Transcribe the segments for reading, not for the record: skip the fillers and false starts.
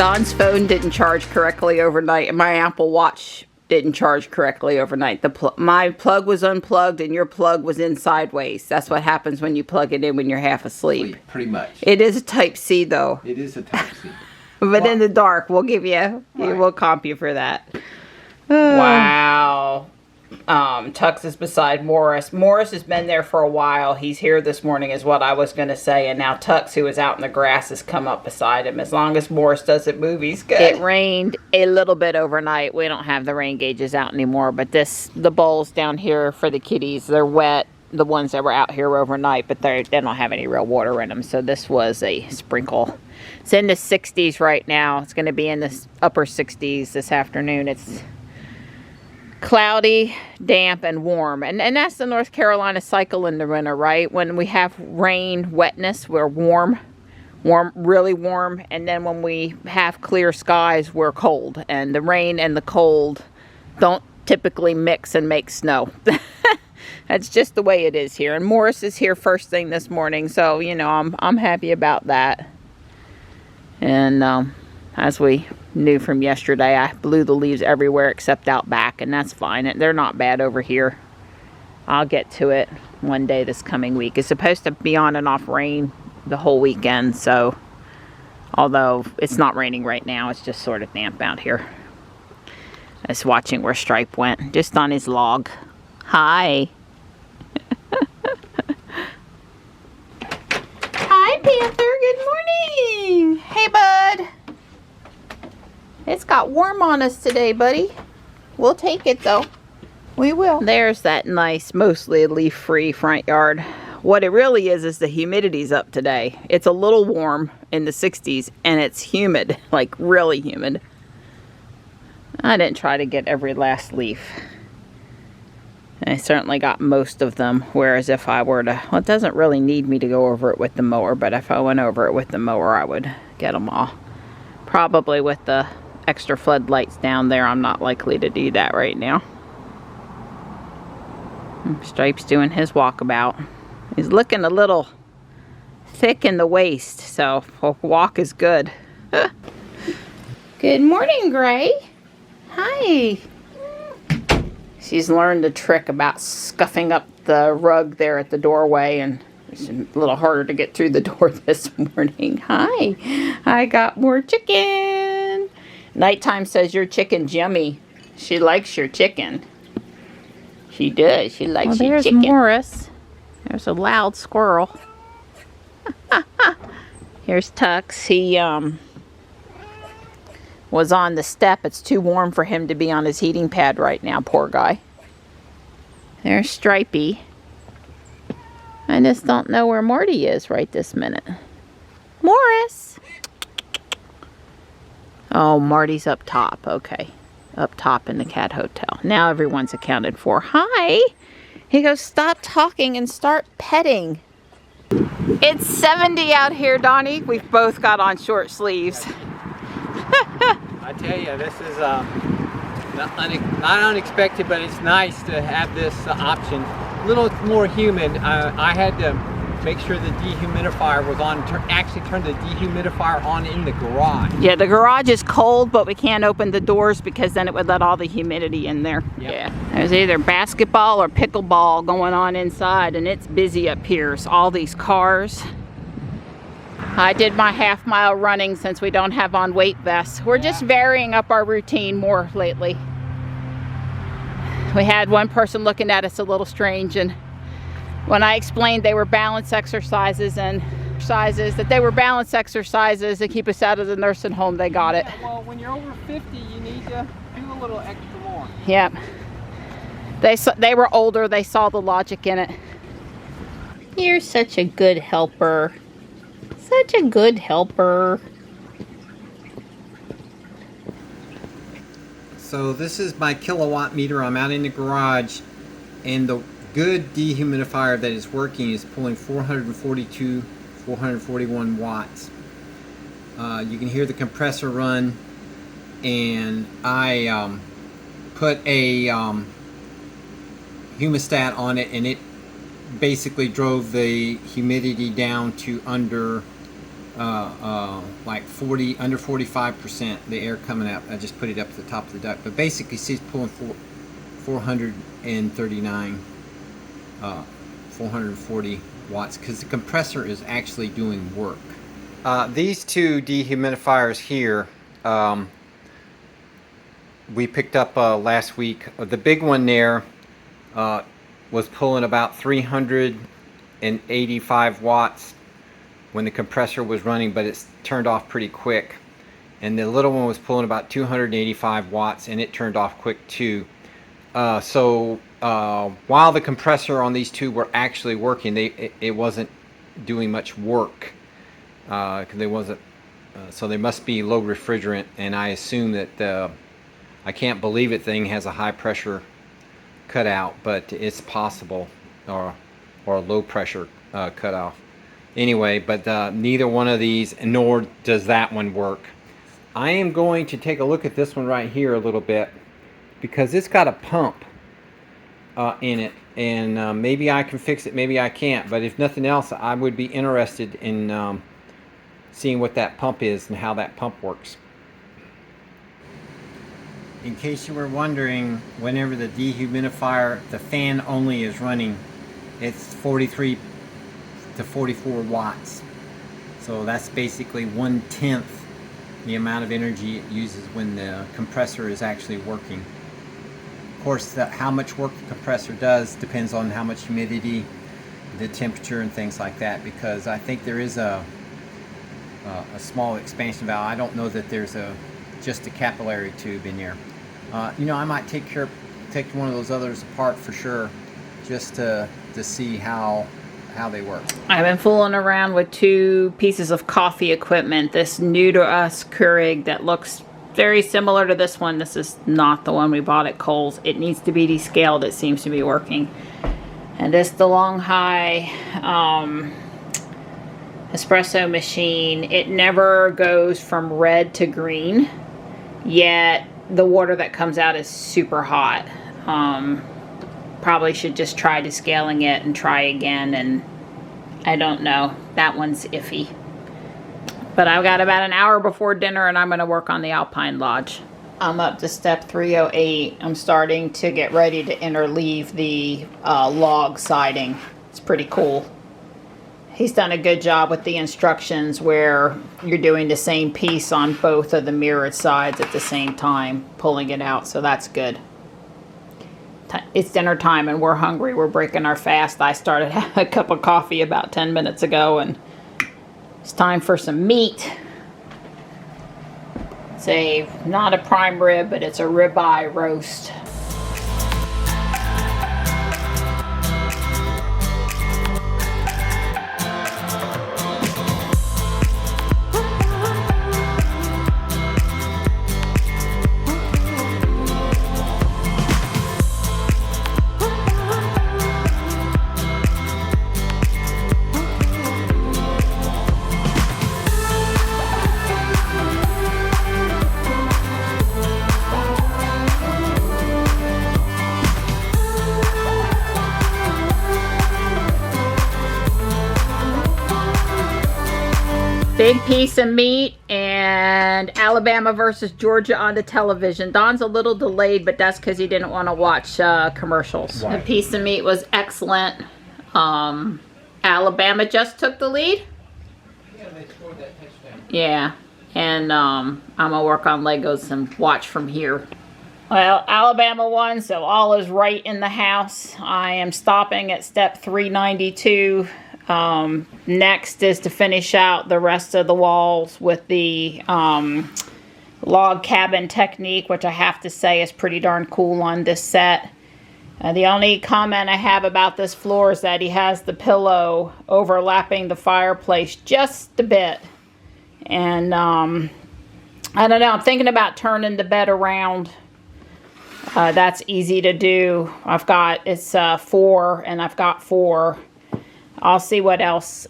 Don's phone didn't charge correctly overnight, and my Apple Watch didn't charge correctly overnight. My plug was unplugged, and your plug was in sideways. That's what happens when you plug it in when you're half asleep. Pretty much. It is a Type C, though. It is a Type C. But in the dark, we'll give you, we'll comp you for that. Wow. Tux is beside Morris. Morris has been there for a while. He's here this morning is what I was going to say. And now Tux, who is out in the grass, has come up beside him. As long as Morris doesn't move, he's good. It rained a little bit overnight. We don't have the rain gauges out anymore. But the bowls down here for the kitties, they're wet. The ones that were out here overnight, but they don't have any real water in them. So this was a sprinkle. It's in the 60s right now. It's going to be in the upper 60s this afternoon. It's cloudy, damp, and warm. And that's the North Carolina cycle in the winter, right? When we have rain, wetness, we're warm, really warm. And then when we have clear skies, we're cold. And the rain and the cold don't typically mix and make snow. That's just the way it is here. And Morris is here first thing this morning, so, you know, I'm happy about that. And as we knew from yesterday, I blew the leaves everywhere except out back, and that's fine. They're not bad over here. I'll get to it one day this coming week. It's supposed to be on and off rain the whole weekend, so although it's not raining right now, it's just sort of damp out here. I was watching where Stripe went, just on his log. Hi. Hi, Panther. Good morning. Hey, bud. It's got warm on us today, buddy. We'll take it, though. We will. There's that nice, mostly leaf-free front yard. What it really is the humidity's up today. It's a little warm in the 60s, and it's humid, like really humid. I didn't try to get every last leaf. I certainly got most of them, whereas if I were to, well, it doesn't really need me to go over it with the mower, but if I went over it with the mower, I would get them all. Probably with the extra floodlights down there, I'm not likely to do that right now. Stripe's doing his walkabout. He's looking a little thick in the waist, so a walk is good. Good morning, Gray. Hi. She's learned the trick about scuffing up the rug there at the doorway, and it's a little harder to get through the door this morning. Hi. I got more chicken. Nighttime says your chicken's yummy. She likes your chicken. She does. She likes your chicken. There's Morris. There's a loud squirrel. Here's Tux. He was on the step. It's too warm for him to be on his heating pad right now, poor guy. There's Stripey. I just don't know where Marty is right this minute. Morris! Oh, Marty's up top. Okay. Up top in the cat hotel. Now everyone's accounted for. Hi! He goes, stop talking and start petting. It's 70 out here, Donnie. We've both got on short sleeves. I tell you, this is not unexpected, but it's nice to have this option. A little more humid. I had to make sure the dehumidifier was on. Actually turned the dehumidifier on in the garage. Yeah, the garage is cold, but we can't open the doors because then it would let all the humidity in there. Yep. Yeah. There's either basketball or pickleball going on inside, and it's busy up here. So all these cars. I did my half-mile running since we don't have on weight vests. We're just varying up our routine more lately. We had one person looking at us a little strange, and when I explained they were balance exercises and that they were balance exercises to keep us out of the nursing home, they got it. Well, when you're over 50, you need to do a little extra more. Yep. They were older. They saw the logic in it. You're such a good helper. Such a good helper. So this is my kilowatt meter. I'm out in the garage, and the good dehumidifier that is working is pulling 442, 441 watts. You can hear the compressor run, and I put a humidistat on it, and it basically drove the humidity down to under like 40, under 45%, the air coming out. I just put it up to the top of the duct, but basically she's pulling 439, 440 watts, because the compressor is actually doing work. These two dehumidifiers here, we picked up last week. The big one there was pulling about 385 watts when the compressor was running, but it's turned off pretty quick. And the little one was pulling about 285 watts, and it turned off quick too. So while the compressor on these two were actually working, it wasn't doing much work, because they wasn't. So they must be low refrigerant, and I assume that I can't believe it thing has a high pressure cutout, but it's possible, or a low pressure cutoff. Anyway, but neither one of these, nor does that one work. I am going to take a look at this one right here a little bit, because it's got a pump in it, and maybe I can fix it, maybe I can't, but if nothing else, I would be interested in seeing what that pump is and how that pump works. In case you were wondering, whenever the dehumidifier, the fan only is running, it's 43 to 44 watts. So that's basically 1/10 the amount of energy it uses when the compressor is actually working. Of course, how much work the compressor does depends on how much humidity, the temperature, and things like that, because I think there is a small expansion valve. I don't know that there's just a capillary tube in there. You know, I might take one of those others apart for sure, just to see how they work. I've been fooling around with two pieces of coffee equipment. This new to us Keurig that looks very similar to this one. This is not the one we bought at Kohl's. It needs to be descaled. It seems to be working. And this DeLonghi espresso machine. It never goes from red to green, yet the water that comes out is super hot. Probably should just try descaling it and try again, and I don't know. That one's iffy. But I've got about an hour before dinner, and I'm going to work on the Alpine Lodge. I'm up to step 308. I'm starting to get ready to interleave the log siding. It's pretty cool. He's done a good job with the instructions where you're doing the same piece on both of the mirrored sides at the same time, pulling it out, so that's good. It's dinner time and we're hungry. We're breaking our fast. I started having a cup of coffee about 10 minutes ago, and it's time for some meat. It's not a prime rib, but it's a ribeye roast. Big piece of meat, and Alabama versus Georgia on the television. Don's a little delayed, but that's because he didn't want to watch commercials. Right. The piece of meat was excellent. Alabama just took the lead. Yeah, they scored that touchdown. Yeah, and I'm gonna work on Legos and watch from here. Well, Alabama won, so all is right in the house. I am stopping at step 392. Next is to finish out the rest of the walls with the log cabin technique, which I have to say is pretty darn cool on this set. The only comment I have about this floor is that he has the pillow overlapping the fireplace just a bit. And I don't know, I'm thinking about turning the bed around. That's easy to do. It's 4 and I've got 4. I'll see what else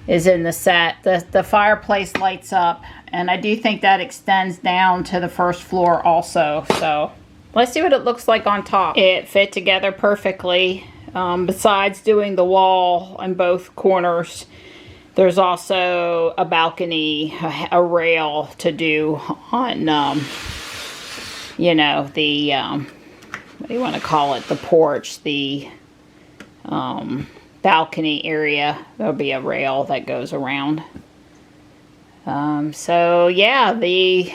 is in the set. The fireplace lights up, and I do think that extends down to the first floor also. So let's see what it looks like on top. It fit together perfectly. Besides doing the wall on both corners, There's also a balcony, a rail to do on, you know, the, what do you want to call it? The porch, the balcony area. There'll be a rail that goes around. So yeah, the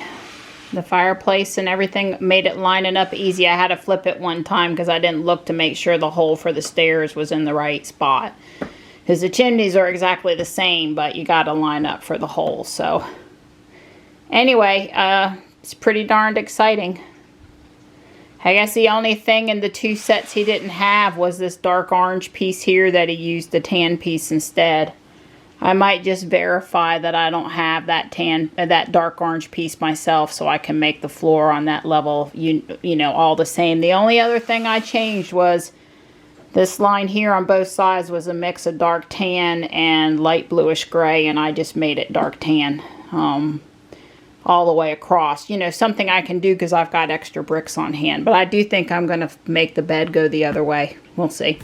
fireplace and everything made it lining up easy. I had to flip it one time because I didn't look to make sure the hole for the stairs was in the right spot. Because the chimneys are exactly the same, but you got to line up for the hole. So anyway, it's pretty darned exciting. I guess the only thing in the two sets he didn't have was this dark orange piece here that he used the tan piece instead. I might just verify that I don't have that that dark orange piece myself, so I can make the floor on that level, you know, all the same. The only other thing I changed was this line here on both sides was a mix of dark tan and light bluish gray, and I just made it dark tan all the way across. You know, something I can do because I've got extra bricks on hand. But I do think I'm going to make the bed go the other way. We'll see.